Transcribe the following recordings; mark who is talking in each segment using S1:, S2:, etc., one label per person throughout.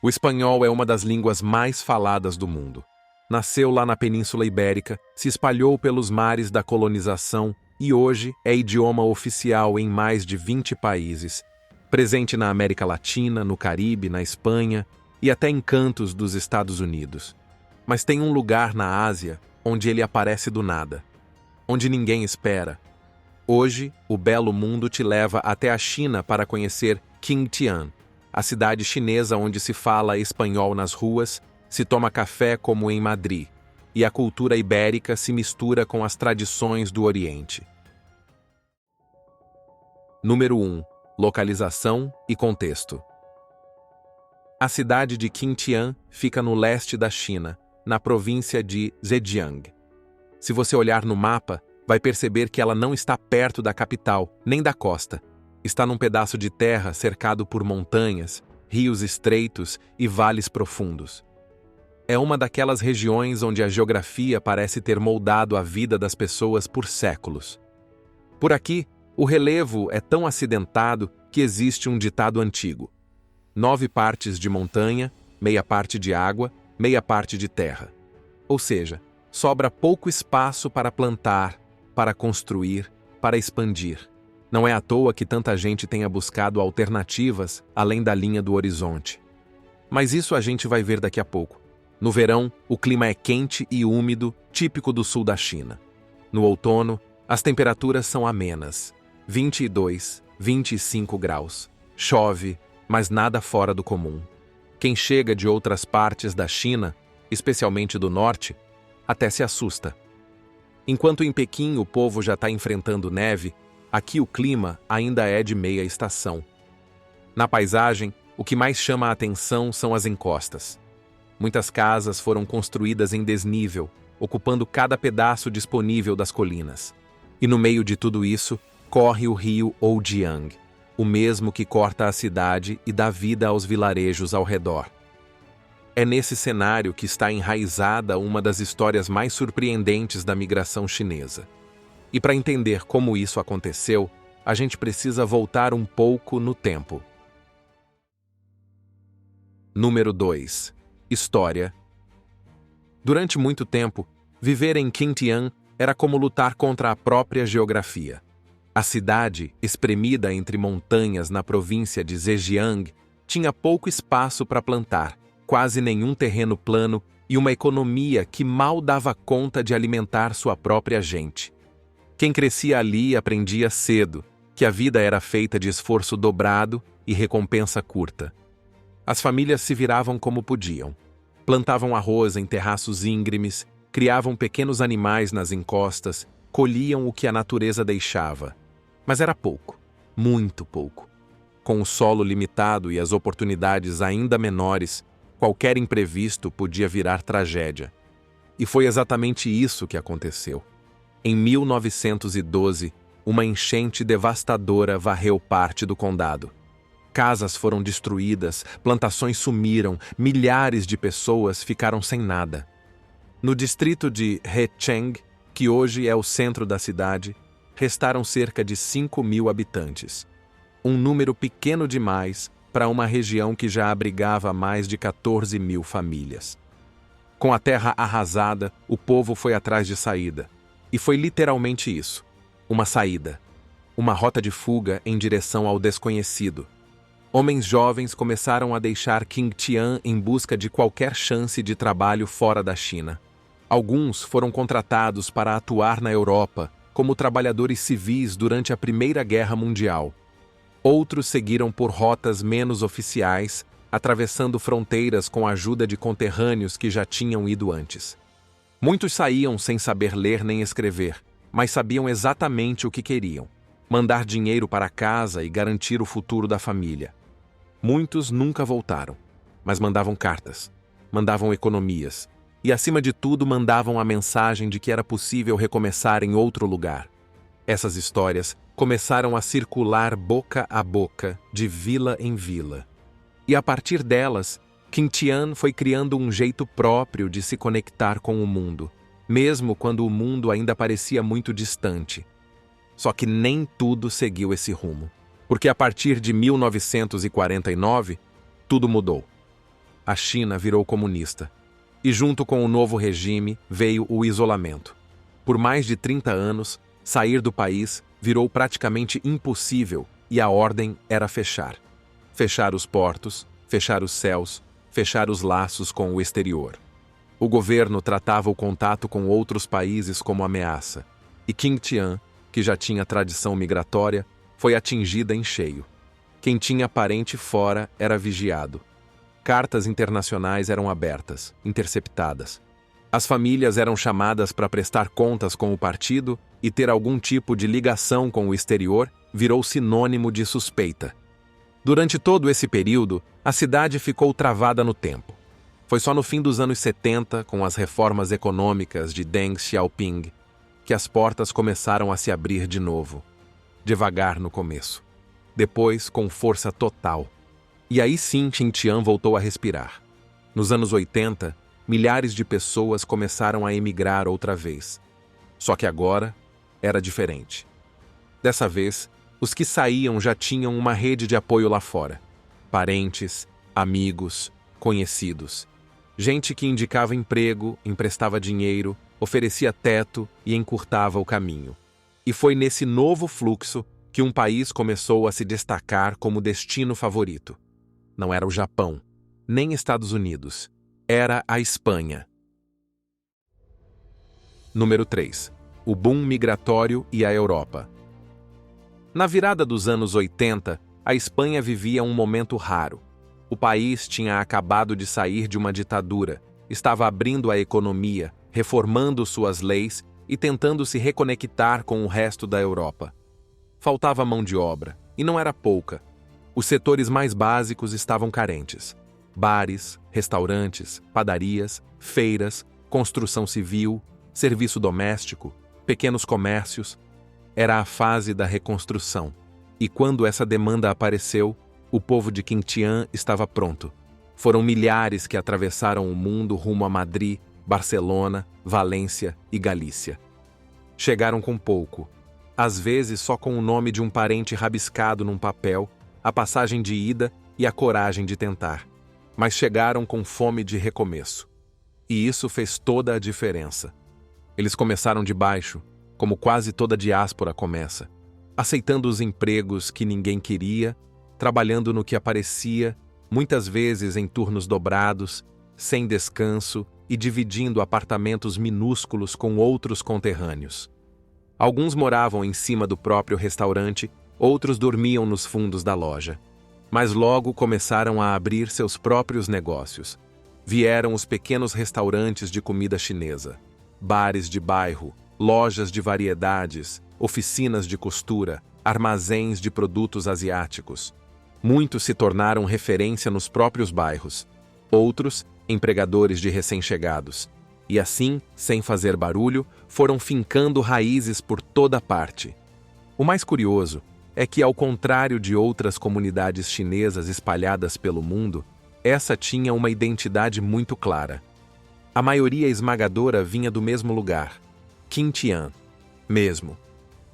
S1: O espanhol é uma das línguas mais faladas do mundo. Nasceu lá na Península Ibérica, se espalhou pelos mares da colonização e hoje é idioma oficial em mais de 20 países, presente na América Latina, no Caribe, na Espanha e até em cantos dos Estados Unidos. Mas tem um lugar na Ásia onde ele aparece do nada, onde ninguém espera. Hoje, o belo mundo te leva até a China para conhecer Qingtian, a cidade chinesa onde se fala espanhol nas ruas, se toma café como em Madrid, e a cultura ibérica se mistura com as tradições do Oriente. Número 1. Localização e contexto. A cidade de Qingtian fica no leste da China, na província de Zhejiang. Se você olhar no mapa, vai perceber que ela não está perto da capital, nem da costa. Está num pedaço de terra cercado por montanhas, rios estreitos e vales profundos. É uma daquelas regiões onde a geografia parece ter moldado a vida das pessoas por séculos. Por aqui, o relevo é tão acidentado que existe um ditado antigo: 9 partes de montanha, meia parte de água, meia parte de terra. Ou seja, sobra pouco espaço para plantar, para construir, para expandir. Não é à toa que tanta gente tenha buscado alternativas além da linha do horizonte. Mas isso a gente vai ver daqui a pouco. No verão, o clima é quente e úmido, típico do sul da China. No outono, as temperaturas são amenas, 22, 25 graus. Chove, mas nada fora do comum. Quem chega de outras partes da China, especialmente do norte, até se assusta. Enquanto em Pequim o povo já está enfrentando neve, aqui o clima ainda é de meia estação. Na paisagem, o que mais chama a atenção são as encostas. Muitas casas foram construídas em desnível, ocupando cada pedaço disponível das colinas. E no meio de tudo isso, corre o rio Oujiang, o mesmo que corta a cidade e dá vida aos vilarejos ao redor. É nesse cenário que está enraizada uma das histórias mais surpreendentes da migração chinesa. E para entender como isso aconteceu, a gente precisa voltar um pouco no tempo. Número 2. História. Durante muito tempo, viver em Qingtian era como lutar contra a própria geografia. A cidade, espremida entre montanhas na província de Zhejiang, tinha pouco espaço para plantar, quase nenhum terreno plano e uma economia que mal dava conta de alimentar sua própria gente. Quem crescia ali aprendia cedo que a vida era feita de esforço dobrado e recompensa curta. As famílias se viravam como podiam. Plantavam arroz em terraços íngremes, criavam pequenos animais nas encostas, colhiam o que a natureza deixava. Mas era pouco, muito pouco. Com o solo limitado e as oportunidades ainda menores, qualquer imprevisto podia virar tragédia. E foi exatamente isso que aconteceu. Em 1912, uma enchente devastadora varreu parte do condado. Casas foram destruídas, plantações sumiram, milhares de pessoas ficaram sem nada. No distrito de Hecheng, que hoje é o centro da cidade, restaram cerca de 5.000 habitantes. Um número pequeno demais para uma região que já abrigava mais de 14.000 famílias. Com a terra arrasada, o povo foi atrás de saída. E foi literalmente isso, uma saída. Uma rota de fuga em direção ao desconhecido. Homens jovens começaram a deixar Qingtian em busca de qualquer chance de trabalho fora da China. Alguns foram contratados para atuar na Europa como trabalhadores civis durante a Primeira Guerra Mundial. Outros seguiram por rotas menos oficiais, atravessando fronteiras com a ajuda de conterrâneos que já tinham ido antes. Muitos saíam sem saber ler nem escrever, mas sabiam exatamente o que queriam: mandar dinheiro para casa e garantir o futuro da família. Muitos nunca voltaram, mas mandavam cartas, mandavam economias e, acima de tudo, mandavam a mensagem de que era possível recomeçar em outro lugar. Essas histórias começaram a circular boca a boca, de vila em vila. E a partir delas, Qingtian foi criando um jeito próprio de se conectar com o mundo, mesmo quando o mundo ainda parecia muito distante. Só que nem tudo seguiu esse rumo, porque a partir de 1949, tudo mudou. a China virou comunista. E junto com o novo regime veio o isolamento. Por mais de 30 anos, sair do país virou praticamente impossível e a ordem era fechar. Fechar os portos, fechar os céus, fechar os laços com o exterior. O governo tratava o contato com outros países como ameaça. E Qing Tian, que já tinha tradição migratória, foi atingida em cheio. Quem tinha parente fora era vigiado. Cartas internacionais eram abertas, interceptadas. As famílias eram chamadas para prestar contas com o partido e ter algum tipo de ligação com o exterior virou sinônimo de suspeita. Durante todo esse período, a cidade ficou travada no tempo. Foi só no fim dos anos 70, com as reformas econômicas de Deng Xiaoping, que as portas começaram a se abrir de novo. Devagar no começo. Depois, com força total. E aí sim Xinjiang voltou a respirar. Nos anos 80, milhares de pessoas começaram a emigrar outra vez. Só que agora era diferente. Dessa vez, os que saíam já tinham uma rede de apoio lá fora. Parentes, amigos, conhecidos. Gente que indicava emprego, emprestava dinheiro, oferecia teto e encurtava o caminho. E foi nesse novo fluxo que um país começou a se destacar como destino favorito. Não era o Japão, nem Estados Unidos. Era a Espanha. Número 3. O boom migratório e a Europa. Na virada dos anos 80, a Espanha vivia um momento raro. O país tinha acabado de sair de uma ditadura, estava abrindo a economia, reformando suas leis e tentando se reconectar com o resto da Europa. Faltava mão de obra, e não era pouca. Os setores mais básicos estavam carentes. Bares, restaurantes, padarias, feiras, construção civil, serviço doméstico, pequenos comércios. Era a fase da reconstrução. E quando essa demanda apareceu, o povo de Xinjiang estava pronto. Foram milhares que atravessaram o mundo rumo a Madrid, Barcelona, Valência e Galícia. Chegaram com pouco, às vezes só com o nome de um parente rabiscado num papel, a passagem de ida e a coragem de tentar. Mas chegaram com fome de recomeço. E isso fez toda a diferença. Eles começaram de baixo, como quase toda diáspora começa, aceitando os empregos que ninguém queria, trabalhando no que aparecia, muitas vezes em turnos dobrados, sem descanso e dividindo apartamentos minúsculos com outros conterrâneos. Alguns moravam em cima do próprio restaurante, outros dormiam nos fundos da loja. Mas logo começaram a abrir seus próprios negócios. Vieram os pequenos restaurantes de comida chinesa, bares de bairro, lojas de variedades, oficinas de costura, armazéns de produtos asiáticos. Muitos se tornaram referência nos próprios bairros, outros, empregadores de recém-chegados. E assim, sem fazer barulho, foram fincando raízes por toda parte. O mais curioso é que, ao contrário de outras comunidades chinesas espalhadas pelo mundo, essa tinha uma identidade muito clara. A maioria esmagadora vinha do mesmo lugar, Xinjiang, mesmo.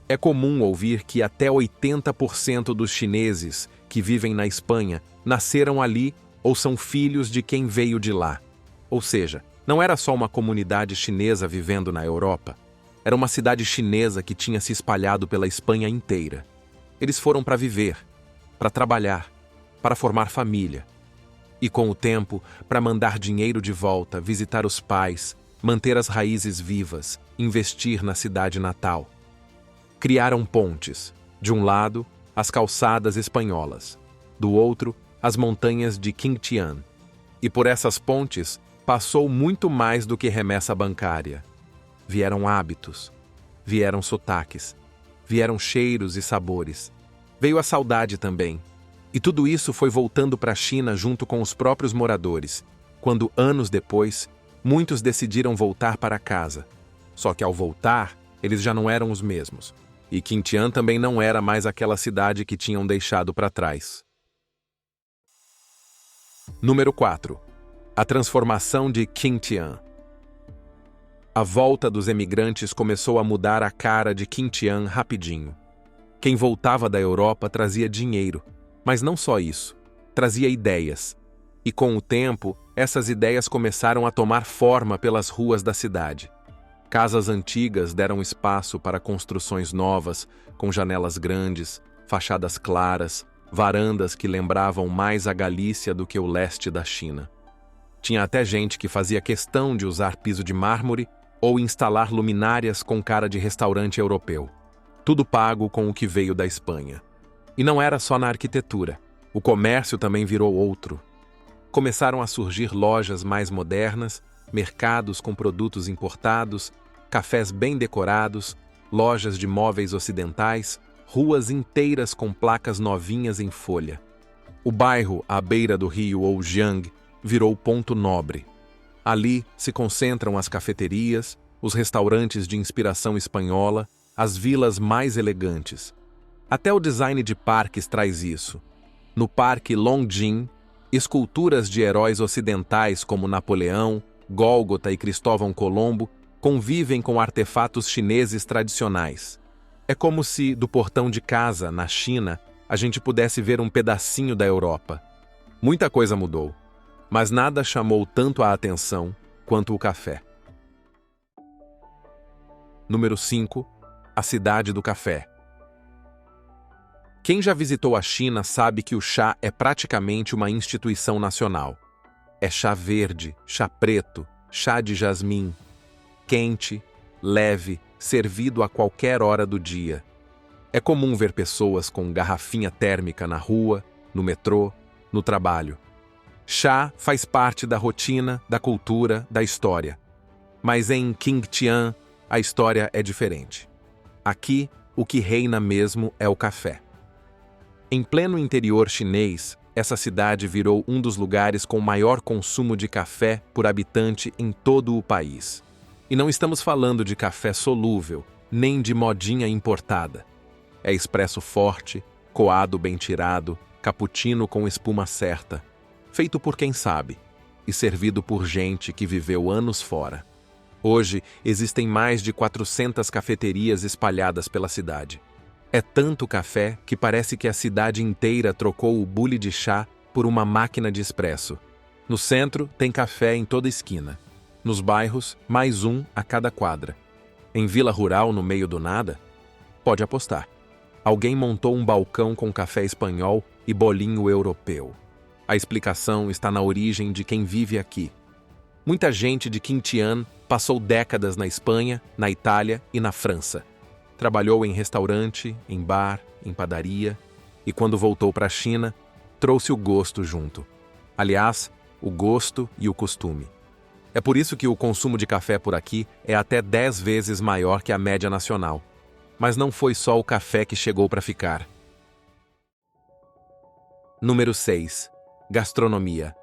S1: É comum ouvir que até 80% dos chineses que vivem na Espanha nasceram ali ou são filhos de quem veio de lá. Ou seja, não era só uma comunidade chinesa vivendo na Europa. Era uma cidade chinesa que tinha se espalhado pela Espanha inteira. Eles foram para viver, para trabalhar, para formar família. E com o tempo, para mandar dinheiro de volta, visitar os pais, manter as raízes vivas, investir na cidade natal. Criaram pontes. De um lado, as calçadas espanholas. Do outro, as montanhas de Xinjiang. E por essas pontes, passou muito mais do que remessa bancária. Vieram hábitos, vieram sotaques, vieram cheiros e sabores. Veio a saudade também. E tudo isso foi voltando para a China junto com os próprios moradores, quando, anos depois, muitos decidiram voltar para casa. Só que ao voltar, eles já não eram os mesmos. E Xinjiang também não era mais aquela cidade que tinham deixado para trás. Número 4. A transformação de Xinjiang. A volta dos emigrantes começou a mudar a cara de Xinjiang rapidinho. Quem voltava da Europa trazia dinheiro, mas não só isso, trazia ideias. E com o tempo, essas ideias começaram a tomar forma pelas ruas da cidade. Casas antigas deram espaço para construções novas, com janelas grandes, fachadas claras, varandas que lembravam mais a Galícia do que o leste da China. Tinha até gente que fazia questão de usar piso de mármore ou instalar luminárias com cara de restaurante europeu. Tudo pago com o que veio da Espanha. E não era só na arquitetura. O comércio também virou outro. Começaram a surgir lojas mais modernas, mercados com produtos importados, cafés bem decorados, lojas de móveis ocidentais, ruas inteiras com placas novinhas em folha. O bairro à beira do rio Oujiang virou ponto nobre. Ali se concentram as cafeterias, os restaurantes de inspiração espanhola, as vilas mais elegantes. Até o design de parques traz isso. No Parque Longjing, esculturas de heróis ocidentais como Napoleão, Gólgota e Cristóvão Colombo convivem com artefatos chineses tradicionais. É como se, do portão de casa, na China, a gente pudesse ver um pedacinho da Europa. Muita coisa mudou, mas nada chamou tanto a atenção quanto o café. Número 5. A cidade do café. Quem já visitou a China sabe que o chá é praticamente uma instituição nacional. É chá verde, chá preto, chá de jasmim, quente, leve, servido a qualquer hora do dia. É comum ver pessoas com garrafinha térmica na rua, no metrô, no trabalho. Chá faz parte da rotina, da cultura, da história. Mas em Qingtian, a história é diferente. Aqui, o que reina mesmo é o café. Em pleno interior chinês, essa cidade virou um dos lugares com maior consumo de café por habitante em todo o país. E não estamos falando de café solúvel, nem de modinha importada. É expresso forte, coado bem tirado, cappuccino com espuma certa, feito por quem sabe, e servido por gente que viveu anos fora. Hoje, existem mais de 400 cafeterias espalhadas pela cidade. É tanto café que parece que a cidade inteira trocou o bule de chá por uma máquina de expresso. No centro, tem café em toda esquina. Nos bairros, mais um a cada quadra. Em vila rural, no meio do nada? Pode apostar. Alguém montou um balcão com café espanhol e bolinho europeu. A explicação está na origem de quem vive aqui. Muita gente de Qingtian passou décadas na Espanha, na Itália e na França. Trabalhou em restaurante, em bar, em padaria, e quando voltou para a China, trouxe o gosto junto. Aliás, o gosto e o costume. É por isso que o consumo de café por aqui é até 10 vezes maior que a média nacional. Mas não foi só o café que chegou para ficar. Número 6. Gastronomia.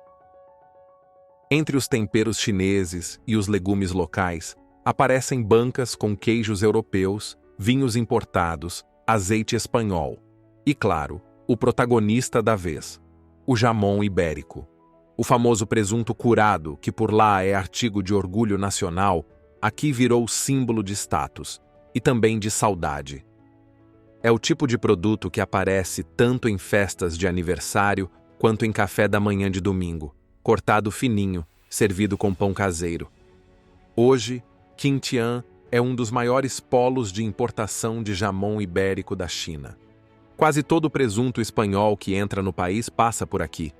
S1: Entre os temperos chineses e os legumes locais, aparecem bancas com queijos europeus, vinhos importados, azeite espanhol e, claro, o protagonista da vez, o jamón ibérico. O famoso presunto curado, que por lá é artigo de orgulho nacional, aqui virou símbolo de status e também de saudade. É o tipo de produto que aparece tanto em festas de aniversário quanto em café da manhã de domingo, cortado fininho, servido com pão caseiro. Hoje, Qingtian é um dos maiores polos de importação de jamón ibérico da China. Quase todo o presunto espanhol que entra no país passa por aqui.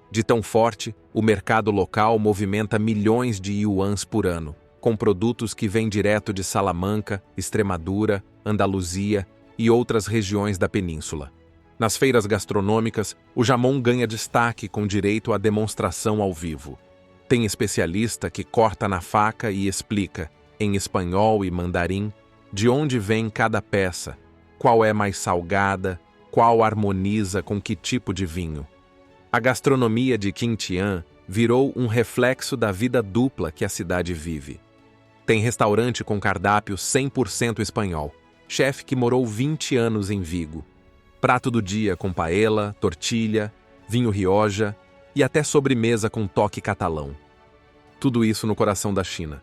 S1: De tão forte, o mercado local movimenta milhões de yuans por ano, com produtos que vêm direto de Salamanca, Extremadura, Andaluzia e outras regiões da península. Nas feiras gastronômicas, o jamón ganha destaque com direito à demonstração ao vivo. Tem especialista que corta na faca e explica, em espanhol e mandarim, de onde vem cada peça, qual é mais salgada, qual harmoniza com que tipo de vinho. A gastronomia de Qingtian virou um reflexo da vida dupla que a cidade vive. Tem restaurante com cardápio 100% espanhol, chefe que morou 20 anos em Vigo. Prato do dia com paella, tortilha, vinho rioja e até sobremesa com toque catalão. Tudo isso no coração da China.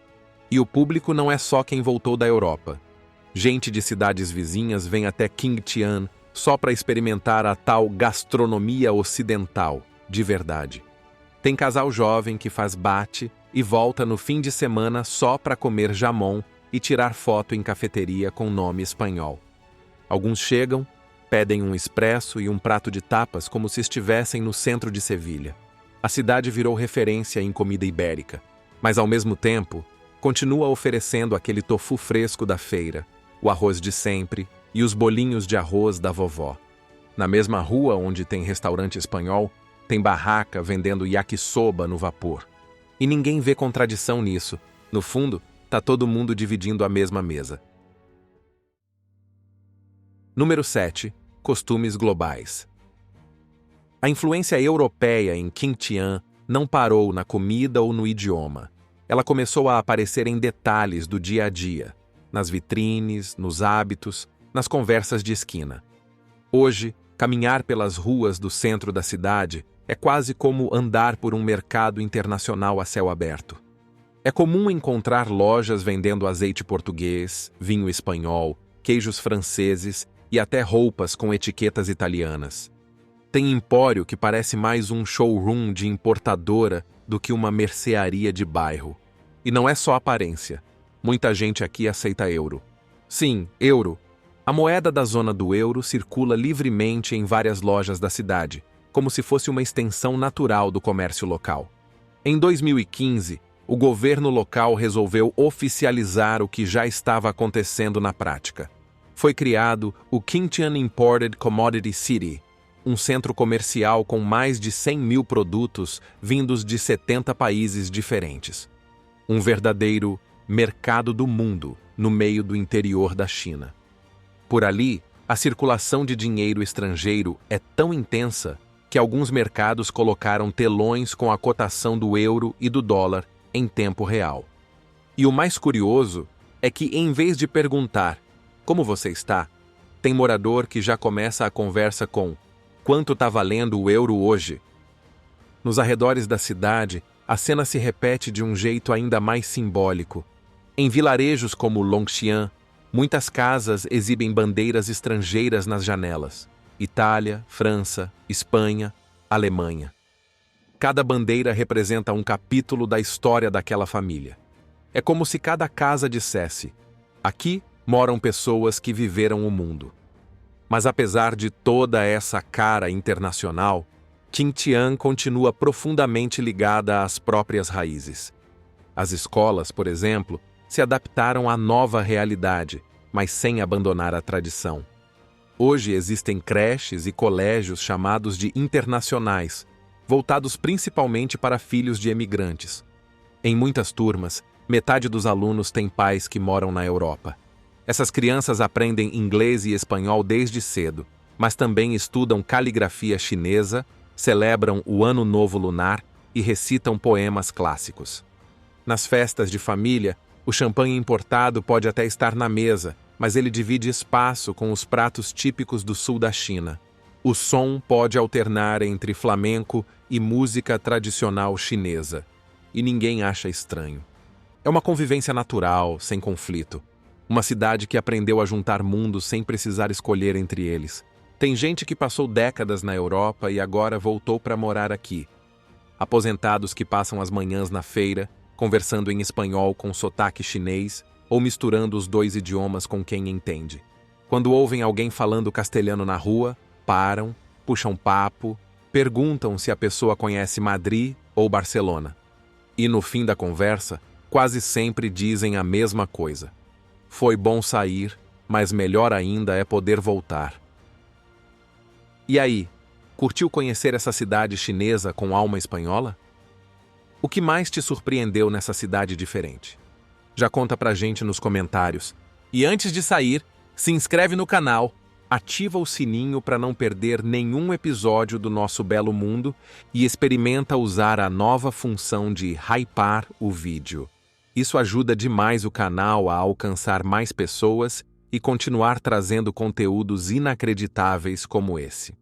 S1: E o público não é só quem voltou da Europa. Gente de cidades vizinhas vem até Qingtian só para experimentar a tal gastronomia ocidental, de verdade. Tem casal jovem que faz bate e volta no fim de semana só para comer jamón e tirar foto em cafeteria com nome espanhol. Alguns chegam, pedem um expresso e um prato de tapas como se estivessem no centro de Sevilha. A cidade virou referência em comida ibérica, mas ao mesmo tempo, continua oferecendo aquele tofu fresco da feira, o arroz de sempre e os bolinhos de arroz da vovó. Na mesma rua onde tem restaurante espanhol, tem barraca vendendo yakisoba no vapor. E ninguém vê contradição nisso. No fundo, tá todo mundo dividindo a mesma mesa. Número 7. Costumes globais. A influência europeia em Qingtian não parou na comida ou no idioma. Ela começou a aparecer em detalhes do dia a dia, nas vitrines, nos hábitos, nas conversas de esquina. Hoje, caminhar pelas ruas do centro da cidade é quase como andar por um mercado internacional a céu aberto. É comum encontrar lojas vendendo azeite português, vinho espanhol, queijos franceses e até roupas com etiquetas italianas. Tem empório que parece mais um showroom de importadora do que uma mercearia de bairro. E não é só aparência. Muita gente aqui aceita euro. Sim, euro. A moeda da zona do euro circula livremente em várias lojas da cidade, como se fosse uma extensão natural do comércio local. Em 2015, o governo local resolveu oficializar o que já estava acontecendo na prática. Foi criado o Qingtian Imported Commodity City, um centro comercial com mais de 100 mil produtos vindos de 70 países diferentes. Um verdadeiro mercado do mundo no meio do interior da China. Por ali, a circulação de dinheiro estrangeiro é tão intensa que alguns mercados colocaram telões com a cotação do euro e do dólar em tempo real. E o mais curioso é que, em vez de perguntar "Como você está?", tem morador que já começa a conversa com "Quanto está valendo o euro hoje?". Nos arredores da cidade, a cena se repete de um jeito ainda mais simbólico. Em vilarejos como Longxian, muitas casas exibem bandeiras estrangeiras nas janelas. Itália, França, Espanha, Alemanha. Cada bandeira representa um capítulo da história daquela família. É como se cada casa dissesse: "Aqui moram pessoas que viveram o mundo". Mas apesar de toda essa cara internacional, Qingtian continua profundamente ligada às próprias raízes. As escolas, por exemplo, se adaptaram à nova realidade, mas sem abandonar a tradição. Hoje existem creches e colégios chamados de internacionais, voltados principalmente para filhos de emigrantes. Em muitas turmas, metade dos alunos tem pais que moram na Europa. Essas crianças aprendem inglês e espanhol desde cedo, mas também estudam caligrafia chinesa, celebram o Ano Novo Lunar e recitam poemas clássicos. Nas festas de família, o champanhe importado pode até estar na mesa, mas ele divide espaço com os pratos típicos do sul da China. O som pode alternar entre flamenco e música tradicional chinesa, e ninguém acha estranho. É uma convivência natural, sem conflito. Uma cidade que aprendeu a juntar mundos sem precisar escolher entre eles. Tem gente que passou décadas na Europa e agora voltou para morar aqui. Aposentados que passam as manhãs na feira, conversando em espanhol com sotaque chinês, ou misturando os dois idiomas com quem entende. Quando ouvem alguém falando castelhano na rua, param, puxam papo, perguntam se a pessoa conhece Madrid ou Barcelona. E no fim da conversa, quase sempre dizem a mesma coisa: "Foi bom sair, mas melhor ainda é poder voltar". E aí, curtiu conhecer essa cidade chinesa com alma espanhola? O que mais te surpreendeu nessa cidade diferente? Já conta pra gente nos comentários. E antes de sair, se inscreve no canal, ativa o sininho para não perder nenhum episódio do nosso belo mundo e experimenta usar a nova função de hypar o vídeo. Isso ajuda demais o canal a alcançar mais pessoas e continuar trazendo conteúdos inacreditáveis como esse.